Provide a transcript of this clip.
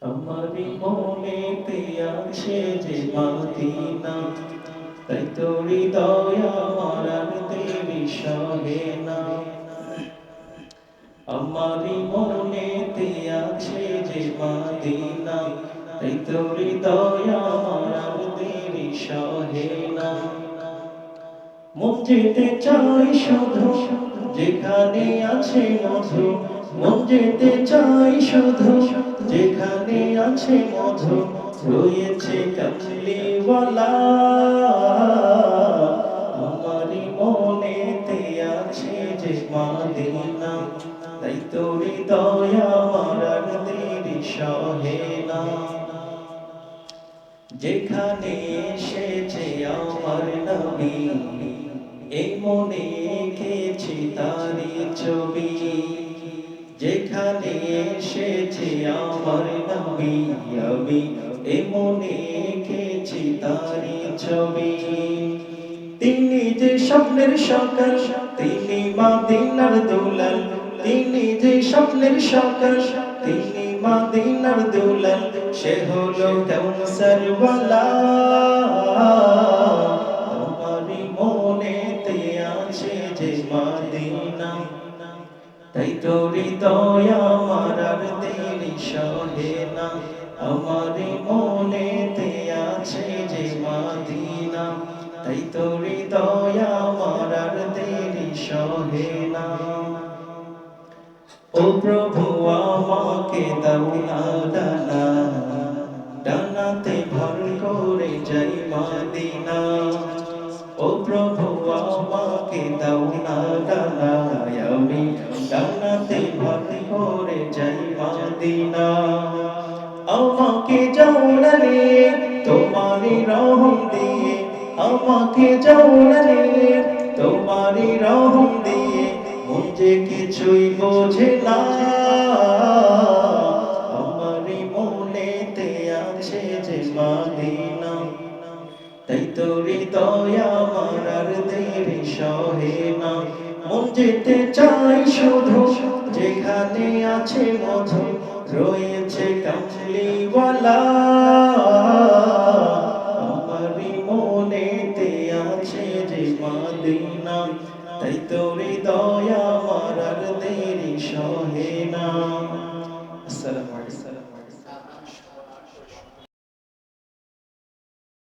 আমারি মনেতে আছে যে মদিনা, তাই তো হৃদয় আমার আর দেরি সহে না। আমারি মনেতে আছে যে মদিনা, তাই তো হৃদয় আমার আর দেরি সহে না। মন যেতে চাই শুধু যেখানে আছে মধু, মন যেতে চাই শুধু যেখানে আছে মধু, রয়েছে কামলিওয়ালা। আমারি মনেতে আছে যে মদিনা, তাই তো হৃদয় আমার আর দেরি সহে না। যেখানে এসেছে আমার নবী, এই মনে এঁকেছি তারি ছবি। যেখানে এসেছে আমার নবী, আমি এই মনে এঁকেছি তারি ছবি। তিনি যে স্বপ্নের সকাল, তিনি মদিনার দুলাল। তিনি যে স্বপ্নের সকাল, তিনি মদিনার দুলাল। সে হলো কাউসার ওয়ালা। আমারি মনেতে আছে যে মদিনা, তাই তো হৃদয় আমার আর দেরি সহে না। আমারি মনেতে আছে যে মদিনা, তাই তো হৃদয় আমার আর দেরি সহে না। ও প্রভু আমাকে দাও না ডানা, ডানাতে ভর করে যাই মদিনা। ও প্রভু আমাকে দাও না ডানা, আমি ডানাতে ভর করে যাই মদিনা। আমাকে যাও না রে তোমারি রহম দিয়ে, আমাকে যাও না রে তোমারি রহম দিয়ে, মন যে কিছুই বোঝে না। আমারি মনেতে আছে যে মদিনা, তাই তো হৃদয় আমার আর দেরি সহে না। মন যেতে চাই শুধু যেখানে আছে মধু, রয়েছে কামলিওয়ালা। আমারি মনেতে আছে যে মদিনা, তাই তো হৃদয় আমার আর দেরি সহে না।